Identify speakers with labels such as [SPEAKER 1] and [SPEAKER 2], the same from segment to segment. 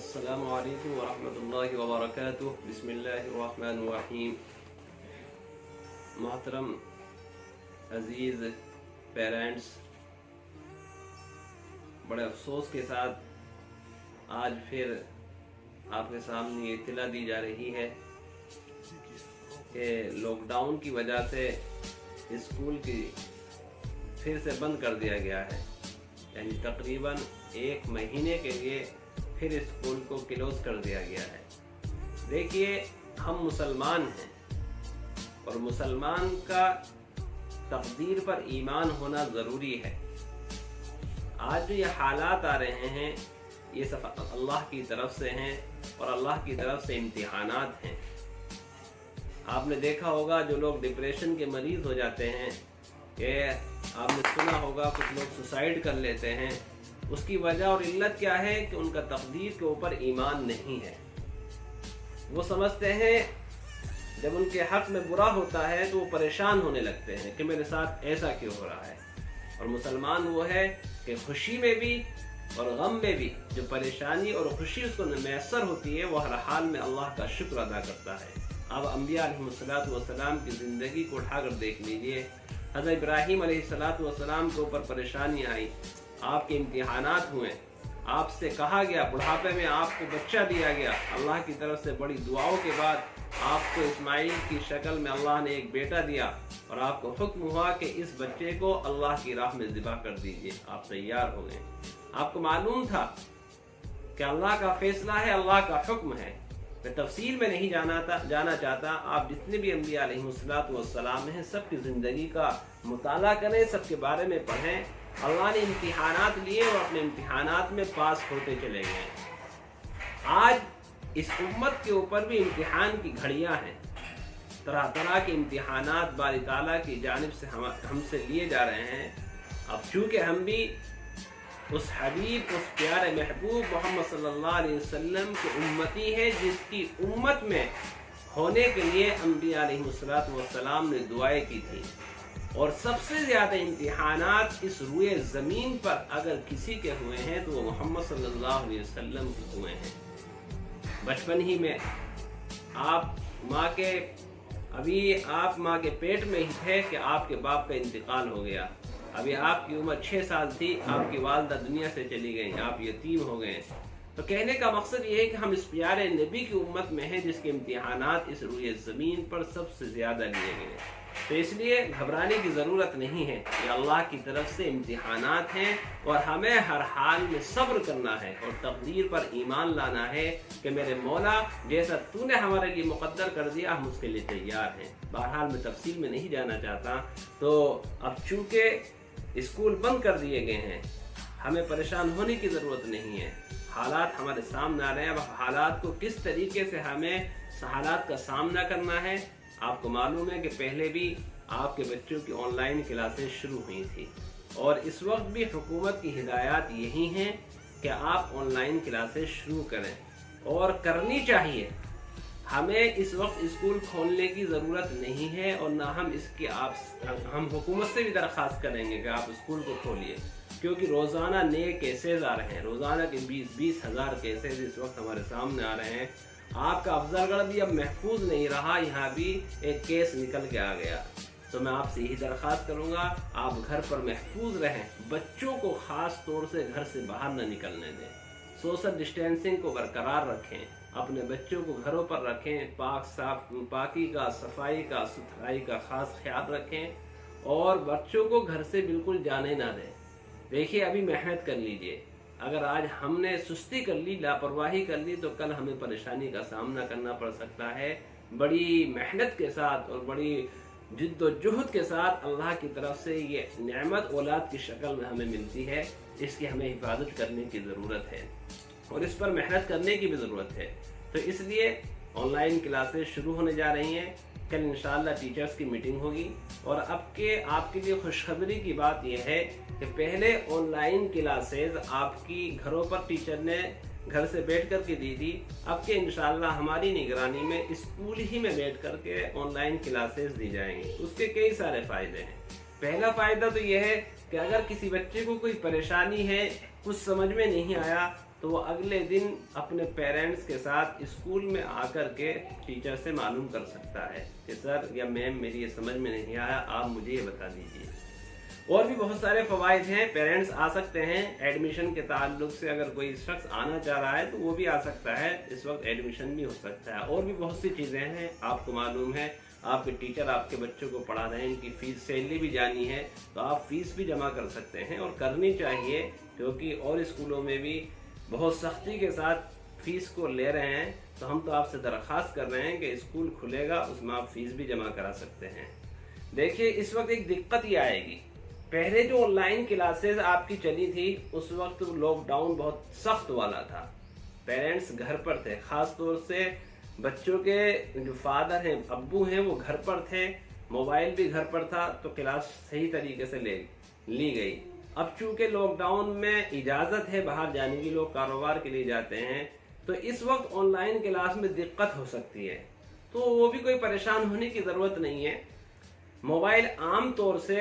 [SPEAKER 1] السلام علیکم ورحمۃ اللہ وبرکاتہ۔ بسم اللہ الرحمن الرحیم۔ محترم عزیز پیرنٹس، بڑے افسوس کے ساتھ آج پھر آپ کے سامنے یہ اطلاع دی جا رہی ہے کہ لاک ڈاؤن کی وجہ سے اسکول کی پھر سے بند کر دیا گیا ہے، یعنی تقریباً 1 مہینے کے لیے پھر اسکول کو کلوز کر دیا گیا ہے۔ دیکھیے، ہم مسلمان ہیں اور مسلمان کا تقدیر پر ایمان ہونا ضروری ہے۔ آج جو یہ حالات آ رہے ہیں یہ سب اللہ کی طرف سے ہیں اور اللہ کی طرف سے امتحانات ہیں۔ آپ نے دیکھا ہوگا جو لوگ ڈپریشن کے مریض ہو جاتے ہیں، کہ آپ نے سنا ہوگا کچھ لوگ سوسائڈ کر لیتے ہیں، اس کی وجہ اور علت کیا ہے کہ ان کا تقدیر کے اوپر ایمان نہیں ہے۔ وہ سمجھتے ہیں جب ان کے حق میں برا ہوتا ہے تو وہ پریشان ہونے لگتے ہیں کہ میرے ساتھ ایسا کیوں ہو رہا ہے۔ اور مسلمان وہ ہے کہ خوشی میں بھی اور غم میں بھی جو پریشانی اور خوشی اس کو میسر ہوتی ہے وہ ہر حال میں اللہ کا شکر ادا کرتا ہے۔ اب انبیاء علیہ السلام کی زندگی کو اٹھا کر دیکھ لیجئے۔ حضرت ابراہیم علیہ السلام کے اوپر پریشانی آئی، آپ کے امتحانات ہوئے، آپ سے کہا گیا، بڑھاپے میں آپ کو بچہ دیا گیا، اللہ کی طرف سے بڑی دعاؤں کے بعد آپ کو اسماعیل کی شکل میں اللہ نے ایک بیٹا دیا اور آپ کو حکم ہوا کہ اس بچے کو اللہ کی راہ میں ذبح کر دیجئے۔ آپ تیار ہو گئے۔ آپ کو معلوم تھا کہ اللہ کا فیصلہ ہے، اللہ کا حکم ہے۔ میں تفصیل میں نہیں جانا چاہتا، آپ جتنے بھی انبیاء علیہ السلام ہیں سب کی زندگی کا مطالعہ کریں، سب کے بارے میں پڑھیں۔ اللہ نے امتحانات لیے اور اپنے امتحانات میں پاس ہوتے چلے گئے۔ آج اس امت کے اوپر بھی امتحان کی گھڑیاں ہیں، طرح طرح کے امتحانات باری تعالیٰ کی جانب سے ہم سے لیے جا رہے ہیں۔ اب چونکہ ہم بھی اس حبیب، اس پیارے محبوب محمد صلی اللہ علیہ وسلم کے امتی ہیں، جس کی امت میں ہونے کے لیے انبیاء علیہ السلام نے دعائیں کی تھی، اور سب سے زیادہ امتحانات اس روئے زمین پر اگر کسی کے ہوئے ہیں تو وہ محمد صلی اللہ علیہ وسلم کے ہوئے ہیں۔ بچپن ہی میں آپ ماں کے پیٹ میں ہی تھے کہ آپ کے باپ کا انتقال ہو گیا۔ ابھی آپ کی عمر 6 سال تھی، آپ کی والدہ دنیا سے چلی گئیں، آپ یتیم ہو گئے۔ تو کہنے کا مقصد یہ ہے کہ ہم اس پیارے نبی کی امت میں ہیں جس کے امتحانات اس روئے زمین پر سب سے زیادہ لیے گئے۔ تو اس لیے گھبرانے کی ضرورت نہیں ہے، یہ اللہ کی طرف سے امتحانات ہیں اور ہمیں ہر حال میں صبر کرنا ہے اور تقدیر پر ایمان لانا ہے کہ میرے مولا جیسا تو نے ہمارے لیے مقدر کر دیا ہم اس کے لیے تیار ہیں۔ بہرحال میں تفصیل میں نہیں جانا چاہتا۔ تو اب چونکہ اسکول بند کر دیے گئے ہیں، ہمیں پریشان ہونے کی ضرورت نہیں ہے۔ حالات ہمارے سامنے آ رہے ہیں، اب حالات کو کس طریقے سے ہمیں حالات کا سامنا کرنا ہے۔ آپ کو معلوم ہے کہ پہلے بھی آپ کے بچوں کی آن لائن کلاسز شروع ہوئی تھی، اور اس وقت بھی حکومت کی ہدایات یہی ہیں کہ آپ آن لائن کلاسز شروع کریں، اور کرنی چاہیے۔ ہمیں اس وقت اسکول کھولنے کی ضرورت نہیں ہے، اور نہ ہم حکومت سے بھی درخواست کریں گے کہ آپ اسکول کو کھولیے، کیونکہ روزانہ نئے کیسز آ رہے ہیں، روزانہ کے 20 ہزار کیسز اس وقت ہمارے سامنے آ رہے ہیں۔ آپ کا افضل گڑھ بھی اب محفوظ نہیں رہا، یہاں بھی ایک کیس نکل کے آ گیا۔ تو میں آپ سے یہی درخواست کروں گا، آپ گھر پر محفوظ رہیں، بچوں کو خاص طور سے گھر سے باہر نہ نکلنے دیں، سوشل ڈسٹینسنگ کو برقرار رکھیں، اپنے بچوں کو گھروں پر رکھیں، پاکی کا، صفائی کا، ستھرائی کا خاص خیال رکھیں، اور بچوں کو گھر سے بالکل جانے نہ دیں۔ دیکھیے، ابھی محنت کر لیجئے، اگر آج ہم نے سستی کر لی، لاپرواہی کر لی، تو کل ہمیں پریشانی کا سامنا کرنا پڑ سکتا ہے۔ بڑی محنت کے ساتھ اور بڑی جد و جہد کے ساتھ اللہ کی طرف سے یہ نعمت اولاد کی شکل میں ہمیں ملتی ہے، اس کی ہمیں حفاظت کرنے کی ضرورت ہے اور اس پر محنت کرنے کی بھی ضرورت ہے۔ تو اس لیے آن لائن کلاسز شروع ہونے جا رہی ہیں، کل انشاءاللہ ٹیچرز کی میٹنگ ہوگی، اور آپ کے لیے خوشخبری کی بات یہ ہے کہ پہلے آن لائن کلاسز آپ کی گھروں پر ٹیچر نے گھر سے بیٹھ کر کے دی تھی، اب کہ انشاءاللہ ہماری نگرانی میں اسکول ہی میں بیٹھ کر کے آن لائن کلاسز دی جائیں گی۔ اس کے کئی سارے فائدے ہیں۔ پہلا فائدہ تو یہ ہے کہ اگر کسی بچے کو کوئی پریشانی ہے، کچھ سمجھ میں نہیں آیا، تو وہ اگلے دن اپنے پیرنٹس کے ساتھ اسکول میں آ کر کے ٹیچر سے معلوم کر سکتا ہے کہ سر یا میم میری یہ سمجھ میں نہیں آیا، آپ مجھے یہ بتا دیجیے۔ اور بھی بہت سارے فوائد ہیں، پیرنٹس آ سکتے ہیں ایڈمیشن کے تعلق سے، اگر کوئی شخص آنا چاہ رہا ہے تو وہ بھی آ سکتا ہے، اس وقت ایڈمیشن بھی ہو سکتا ہے۔ اور بھی بہت سی چیزیں ہیں، آپ کو معلوم ہے آپ کے ٹیچر آپ کے بچوں کو پڑھا رہے ہیں، ان کی فیس سیلری بھی جانی ہے تو آپ فیس بھی جمع کر سکتے ہیں، اور کرنی چاہیے، کیونکہ اور اسکولوں میں بھی بہت سختی کے ساتھ فیس کو لے رہے ہیں، تو ہم تو آپ سے درخواست کر رہے ہیں کہ اسکول کھلے گا اس میں آپ فیس بھی جمع کرا سکتے ہیں۔ دیکھیے اس وقت ایک دقت یہ آئے گی، پہلے جو آن لائن کلاسز آپ کی چلی تھی اس وقت لاک ڈاؤن بہت سخت والا تھا، پیرنٹس گھر پر تھے، خاص طور سے بچوں کے جو فادر ہیں، ابو ہیں، وہ گھر پر تھے، موبائل بھی گھر پر تھا، تو کلاس صحیح طریقے سے لی گئی۔ اب چونکہ لاک ڈاؤن میں اجازت ہے باہر جانے کی، لوگ کاروبار کے لیے جاتے ہیں، تو اس وقت آن لائن کلاس میں دقت ہو سکتی ہے، تو وہ بھی کوئی پریشان ہونے کی ضرورت نہیں ہے۔ موبائل عام طور سے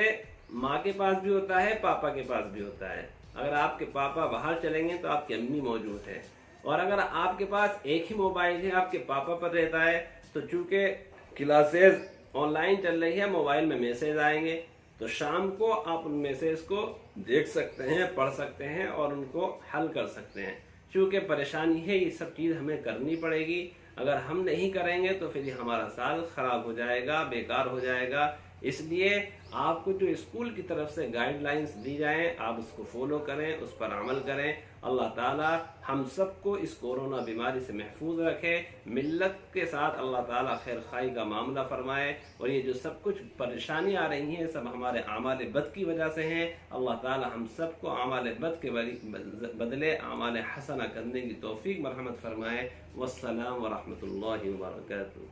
[SPEAKER 1] ماں کے پاس بھی ہوتا ہے، پاپا کے پاس بھی ہوتا ہے۔ اگر آپ کے پاپا باہر چلیں گے تو آپ کی امی موجود ہے، اور اگر آپ کے پاس ایک ہی موبائل ہے، آپ کے پاپا پر رہتا ہے، تو چونکہ کلاسز آن لائن چل رہی ہے، موبائل میں میسیج آئیں گے، تو شام کو آپ ان میسیج کو دیکھ سکتے ہیں، پڑھ سکتے ہیں اور ان کو حل کر سکتے ہیں۔ چونکہ پریشانی ہے، یہ سب چیز ہمیں کرنی پڑے گی، اگر ہم نہیں کریں گے تو پھر یہ ہمارا سال خراب ہو جائے گا، بیکار ہو جائے گا۔ اس لیے آپ کو جو اسکول کی طرف سے گائیڈ لائنز دی جائیں، آپ اس کو فالو کریں، اس پر عمل کریں۔ اللہ تعالی ہم سب کو اس کورونا بیماری سے محفوظ رکھے، ملت کے ساتھ اللہ تعالی خیر خواہی کا معاملہ فرمائے، اور یہ جو سب کچھ پریشانی آ رہی ہیں سب ہمارے اعمال بد کی وجہ سے ہیں۔ اللہ تعالی ہم سب کو اعمال بد کے بدلے اعمال حسنہ کرنے کی توفیق مرحمت فرمائے۔ والسلام ورحمۃ اللہ وبرکاتہ۔